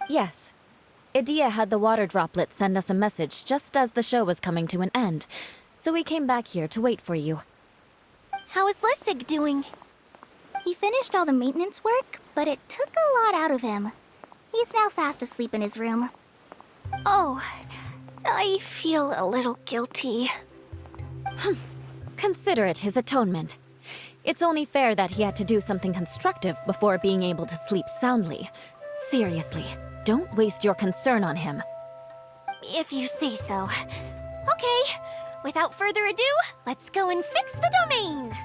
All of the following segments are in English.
Yes. Idea had the water droplet send us a message just as the show was coming to an end, so we came back here to wait for you. How is Lissig doing? He finished all the maintenance work, but it took a lot out of him. He's now fast asleep in his room. Oh, I feel a little guilty. Consider it his atonement. It's only fair that he had to do something constructive before being able to sleep soundly. Seriously, don't waste your concern on him. If you say so. Okay, without further ado, let's go and fix the domain!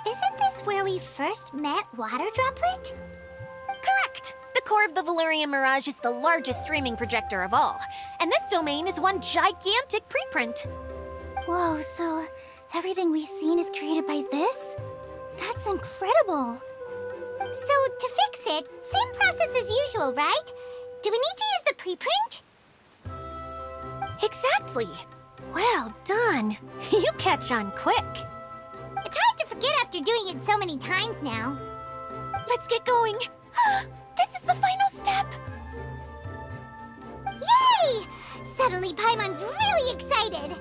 Isn't this where we first met Water Droplet? Correct! The core of the Valerian Mirage is the largest streaming projector of all, and this domain is one gigantic preprint. Whoa, so everything we've seen is created by this? That's incredible! So, to fix it, same process as usual, right? Do we need to use the preprint? Exactly! Well done! You catch on quick! It's hard to forget after doing it so many times now. Let's get going! This is the final step! Yay! Suddenly Paimon's really excited!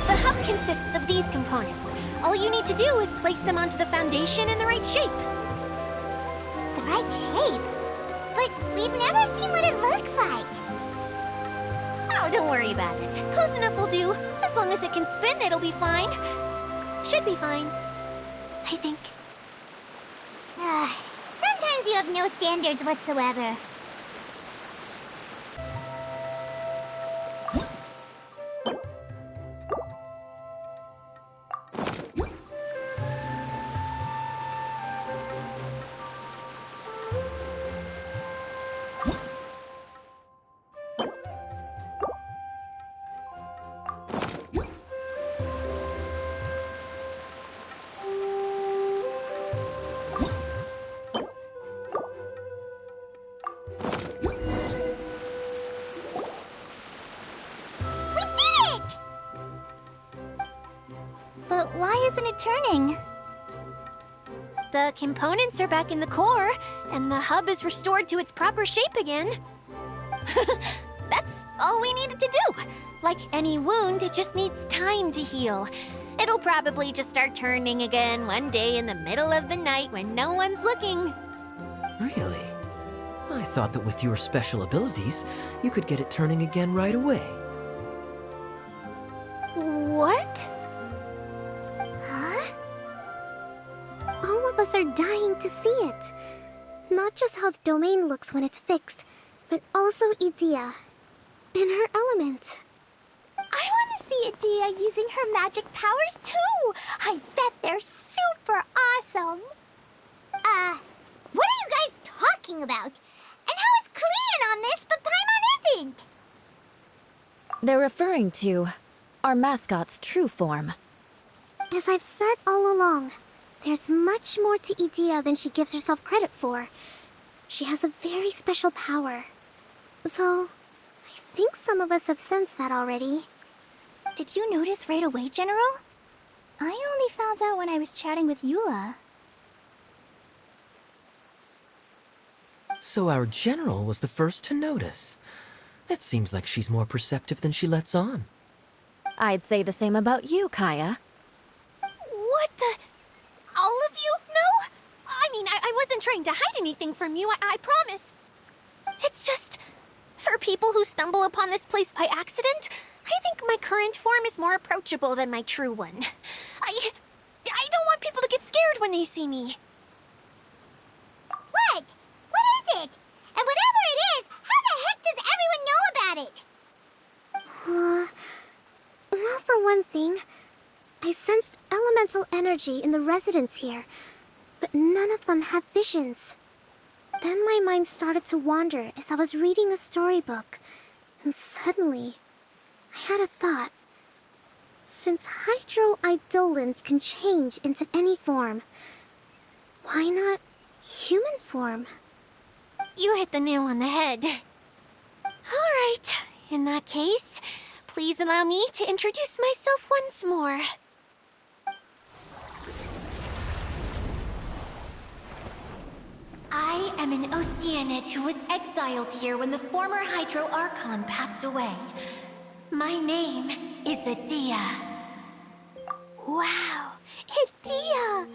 The hub consists of these components. All you need to do is place them onto the foundation in the right shape. The right shape? But we've never seen what it looks like. Oh, don't worry about it. Close enough will do. As long as it can spin, it'll be fine. Should be fine. I think. Sometimes you have no standards whatsoever. But why isn't it turning? The components are back in the core, and the hub is restored to its proper shape again. That's all we needed to do. Like any wound, it just needs time to heal. It'll probably just start turning again one day in the middle of the night when no one's looking. Really? I thought that with your special abilities, you could get it turning again right away. What? Huh? All of us are dying to see it. Not just how the domain looks when it's fixed, but also Idea. In her element. I want to see Idea using her magic powers too! I bet they're super awesome! What are you guys talking about? And how is Clean on this, but Paimon isn't? They're referring to our mascot's true form. As I've said all along, there's much more to Idea than she gives herself credit for. She has a very special power. Though, I think some of us have sensed that already. Did you notice right away, General? I only found out when I was chatting with Eula. So our general was the first to notice. It seems like she's more perceptive than she lets on. I'd say the same about you, Kaya. What the? All of you? No? I mean, I wasn't trying to hide anything from you, I promise. It's just, for people who stumble upon this place by accident, I think my current form is more approachable than my true one. I don't want people to get scared when they see me. What? What is it? And whatever it is, how the heck does everyone know about it? Well, for one thing, I sensed elemental energy in the residents here, but none of them have visions. Then my mind started to wander as I was reading a storybook, and suddenly, I had a thought. Since hydroidolins can change into any form, why not human form? You hit the nail on the head. All right, in that case, please allow me to introduce myself once more. I am an Oceanid who was exiled here when the former Hydro Archon passed away. My name is Adia. Wow, Adia!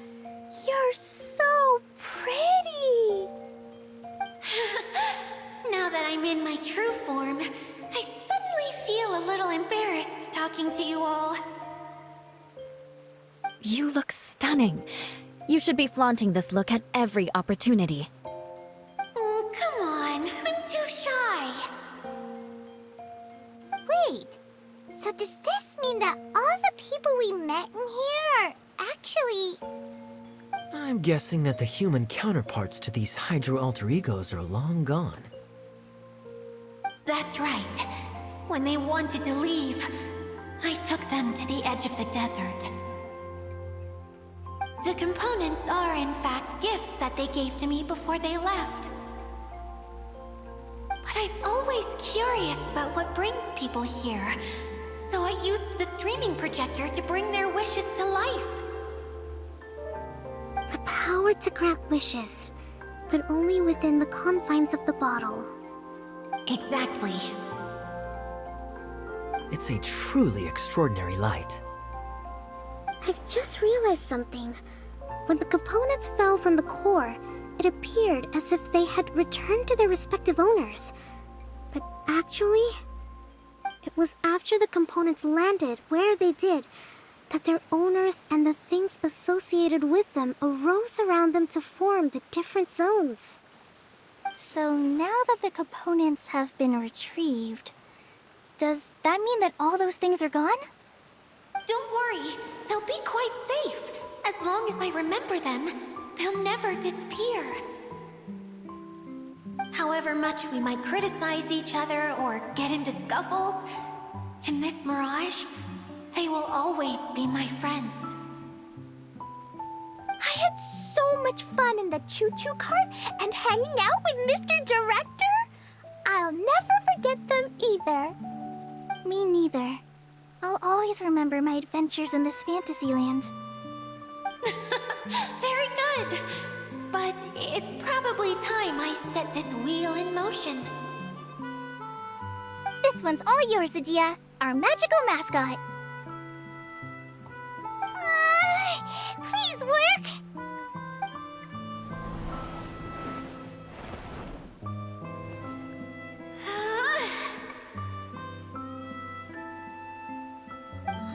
You're so pretty! Now that I'm in my true form, I suddenly feel a little embarrassed talking to you all. You look stunning. You should be flaunting this look at every opportunity. Oh, come on. I'm too shy. Wait, so does this mean that all the people we met in here are actually... I'm guessing that the human counterparts to these Hydro alter egos are long gone. That's right. When they wanted to leave, I took them to the edge of the desert. The components are, in fact, gifts that they gave to me before they left. But I'm always curious about what brings people here, so I used the streaming projector to bring their wishes to life. The power to grant wishes, but only within the confines of the bottle. Exactly. It's a truly extraordinary light. I've just realized something. When the components fell from the core, it appeared as if they had returned to their respective owners. But actually, it was after the components landed where they did that their owners and the things associated with them arose around them to form the different zones. So now that the components have been retrieved, does that mean that all those things are gone? Don't worry, they'll be quite safe. As long as I remember them, they'll never disappear. However much we might criticize each other or get into scuffles, in this mirage, they will always be my friends. I had so much fun in the choo-choo cart and hanging out with Mr. Director. I'll never forget them either. Me neither. I'll always remember my adventures in this fantasy land. Very good. But it's probably time I set this wheel in motion. This one's all yours, Adia, our magical mascot. Please work!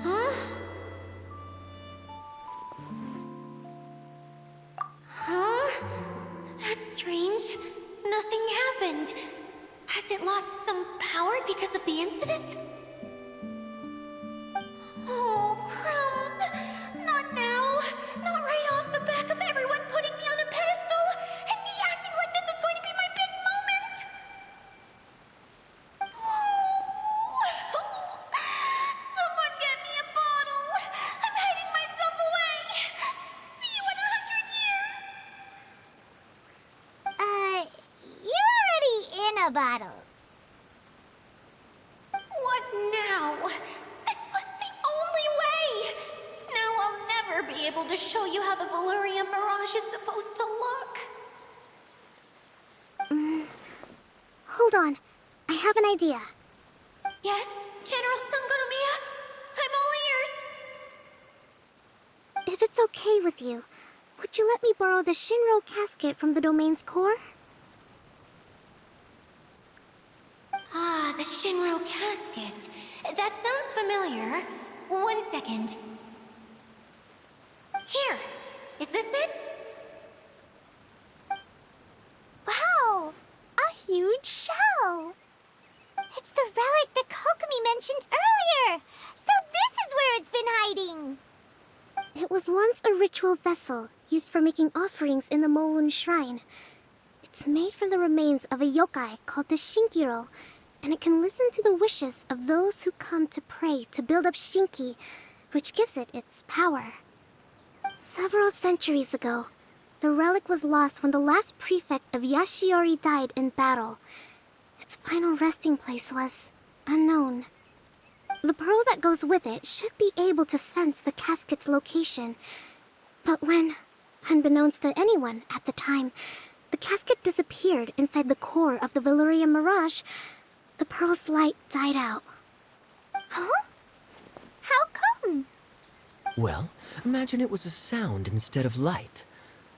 Huh? Huh? That's strange. Nothing happened. Has it lost some power because of the incident? Oh, crumbs! Not now! Not right off the back of everyone putting me on a pedestal and me acting like this is going to be my big moment! Someone get me a bottle! I'm hiding myself away! See you in 100 years! You're already in a bottle. What now? This was the only way! Now I'll never be able to show you how the Valyria Mirage is supposed to look. Hold on. I have an idea. Yes, General Sangonomiya? I'm all ears! If it's okay with you, would you let me borrow the Shinro casket from the domain's core? Ah, the Shinro casket. That sounds familiar. 1 second. Here! Is this it? Wow! A huge shell! It's the relic that Kokomi mentioned earlier! So this is where it's been hiding! It was once a ritual vessel used for making offerings in the Moun Shrine. It's made from the remains of a yokai called the Shinkiro, and it can listen to the wishes of those who come to pray to build up Shinki, which gives it its power. Several centuries ago, the relic was lost when the last prefect of Yashiori died in battle. Its final resting place was unknown. The pearl that goes with it should be able to sense the casket's location. But when, unbeknownst to anyone at the time, the the casket disappeared inside the core of the Valyria Mirage, the pearl's light died out. Huh? How come? Well, imagine it was a sound instead of light.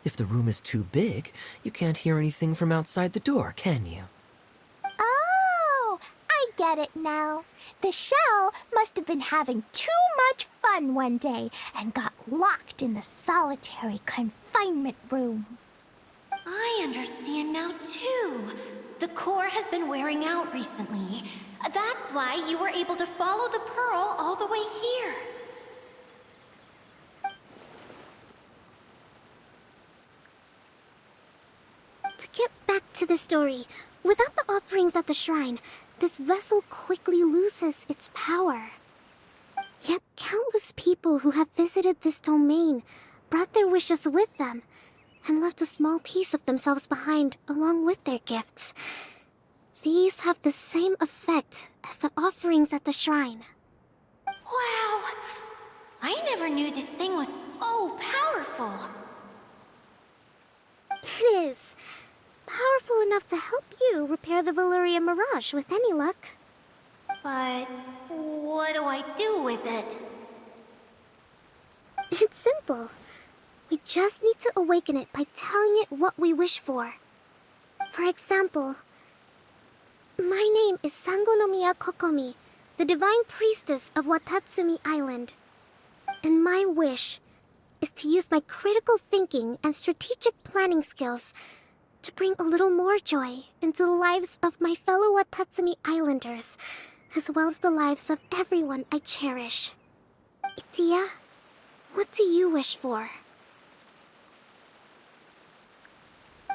If the room is too big, you can't hear anything from outside the door, can you? Oh, I get it now. The shell must have been having too much fun one day and got locked in the solitary confinement room. I understand now, too. The core has been wearing out recently. That's why you were able to follow the pearl all the way here. To get back to the story, without the offerings at the shrine, this vessel quickly loses its power. Yet countless people who have visited this domain brought their wishes with them and left a small piece of themselves behind along with their gifts. These have the same effect as the offerings at the shrine. Wow! I never knew this thing was so powerful. It is. Powerful enough to help you repair the Valyria Mirage with any luck. But what do I do with it? It's simple. We just need to awaken it by telling it what we wish for. For example, my name is Sangonomiya Kokomi, the divine priestess of Watatsumi Island. And my wish is to use my critical thinking and strategic planning skills to bring a little more joy into the lives of my fellow Watatsumi Islanders, as well as the lives of everyone I cherish. Itia, what do you wish for?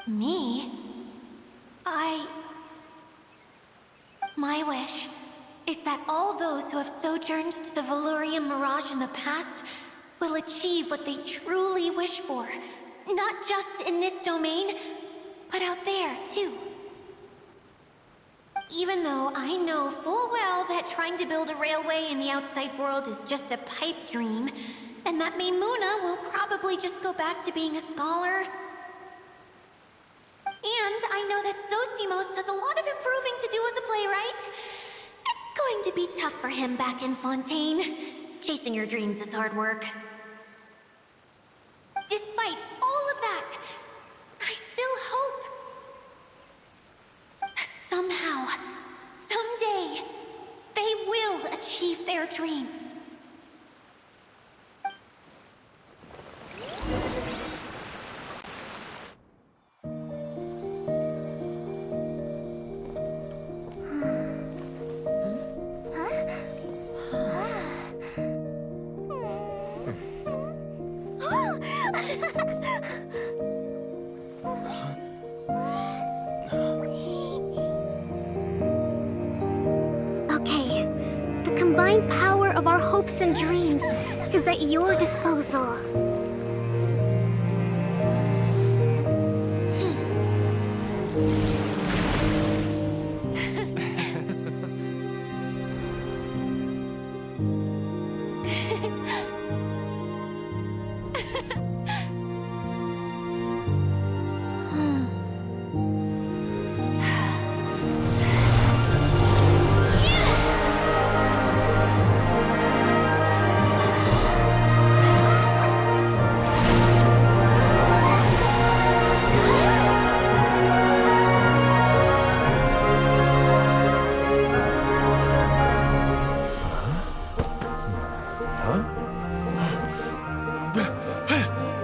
Me? My wish is that all those who have sojourned to the Valyria Mirage in the past will achieve what they truly wish for. Not just in this domain, but out there, too. Even though I know full well that trying to build a railway in the outside world is just a pipe dream, and that Maimuna will probably just go back to being a scholar. And I know that Zosimos has a lot of improving to do as a playwright. It's going to be tough for him back in Fontaine. Chasing your dreams is hard work. Despite all of that, I still hope that somehow, someday, they will achieve their dreams. Okay, the combined power of our hopes and dreams is at your disposal.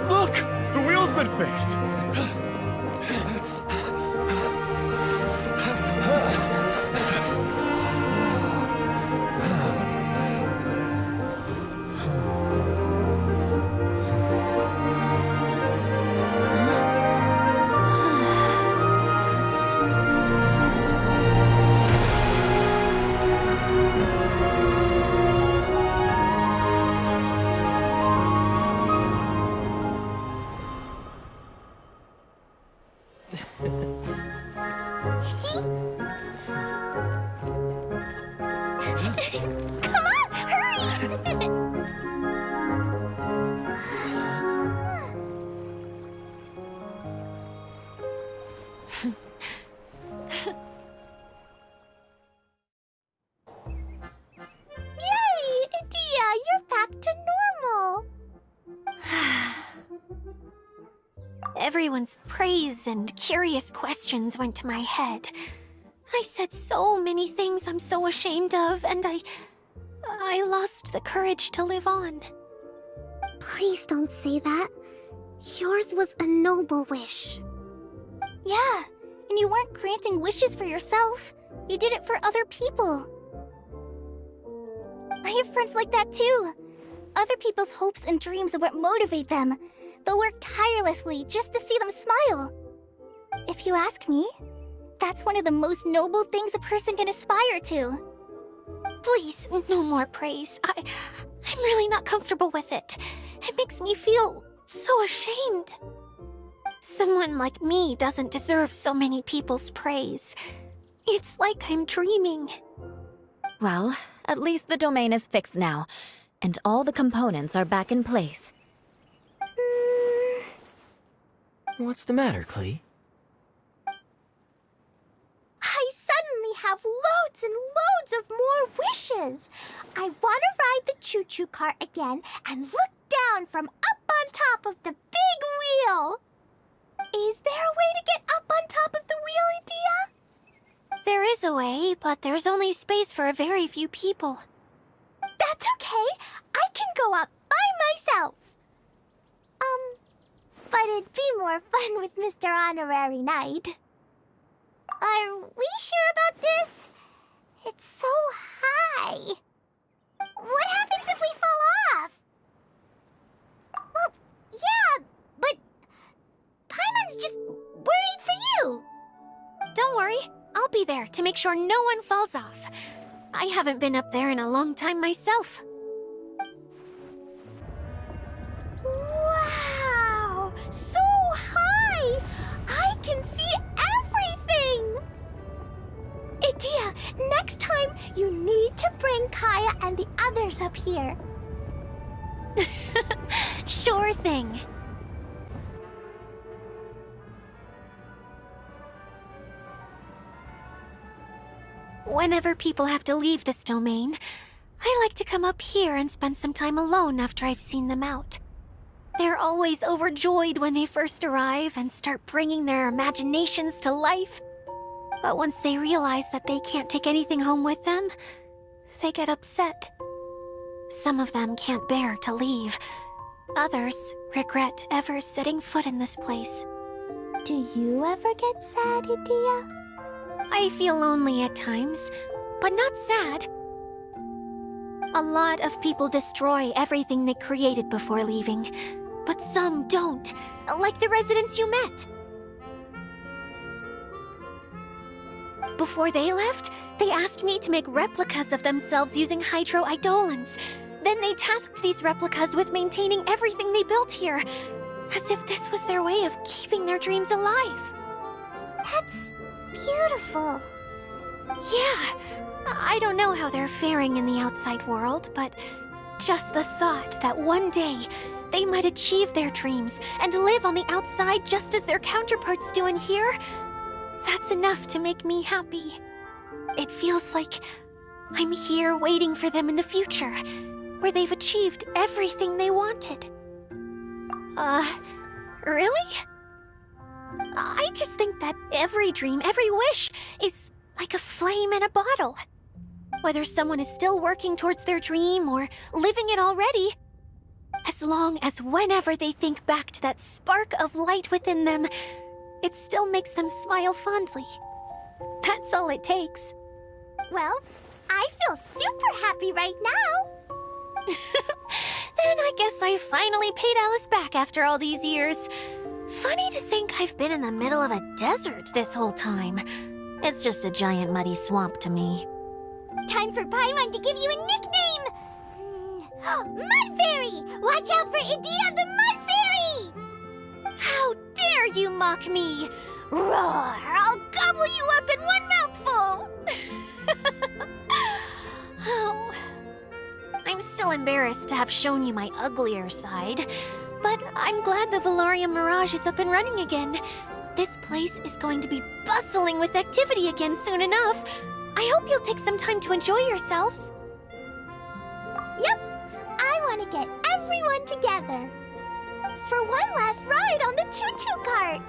Look! The wheel's been fixed! Come on, hurry! Everyone's praise and curious questions went to my head. I said so many things I'm so ashamed of, and I lost the courage to live on. Please don't say that. Yours was a noble wish. Yeah, and you weren't granting wishes for yourself. You did it for other people. I have friends like that too. Other people's hopes and dreams are what motivate them. They'll work tirelessly just to see them smile. If you ask me, that's one of the most noble things a person can aspire to. Please, no more praise. I'm really not comfortable with it. It makes me feel so ashamed. Someone like me doesn't deserve so many people's praise. It's like I'm dreaming. Well, at least the domain is fixed now, and all the components are back in place. What's the matter, Clee? I suddenly have loads and loads of more wishes. I want to ride the choo-choo cart again and look down from up on top of the big wheel. Is there a way to get up on top of the wheel, Edea? There is a way, but there's only space for a very few people. That's okay. I can go up by myself. But it'd be more fun with Mr. Honorary Knight. Are we sure about this? It's so high. What happens if we fall off? Well, yeah, but Paimon's just worried for you. Don't worry, I'll be there to make sure no one falls off. I haven't been up there in a long time myself. Wow! So high! I can see everything! Edea, next time you need to bring Kaya and the others up here. Sure thing. Whenever people have to leave this domain, I like to come up here and spend some time alone after I've seen them out. They're always overjoyed when they first arrive and start bringing their imaginations to life. But once they realize that they can't take anything home with them, they get upset. Some of them can't bear to leave. Others regret ever setting foot in this place. Do you ever get sad, Edea? I feel lonely at times, but not sad. A lot of people destroy everything they created before leaving, but some don't, like the residents you met. Before they left, they asked me to make replicas of themselves using hydro-eidolons. Then they tasked these replicas with maintaining everything they built here, as if this was their way of keeping their dreams alive. That's beautiful. Yeah, I don't know how they're faring in the outside world, but just the thought that one day they might achieve their dreams and live on the outside just as their counterparts do in here, that's enough to make me happy. It feels like I'm here waiting for them in the future, where they've achieved everything they wanted. Really? I just think that every dream, every wish, is like a flame in a bottle. Whether someone is still working towards their dream or living it already, as long as whenever they think back to that spark of light within them, it still makes them smile fondly. That's all it takes. Well, I feel super happy right now. Then I guess I finally paid Alice back after all these years. Funny to think I've been in the middle of a desert this whole time. It's just a giant muddy swamp to me. Time for Paimon to give you a nickname! Mud Fairy! Watch out for Edea the Mud Fairy! How dare you mock me! Roar! I'll gobble you up in one mouthful! Oh. I'm still embarrassed to have shown you my uglier side, but I'm glad the Valorium Mirage is up and running again. This place is going to be bustling with activity again soon enough. I hope you'll take some time to enjoy yourselves. Yep, I want to get everyone together. for one last ride on the choo-choo cart.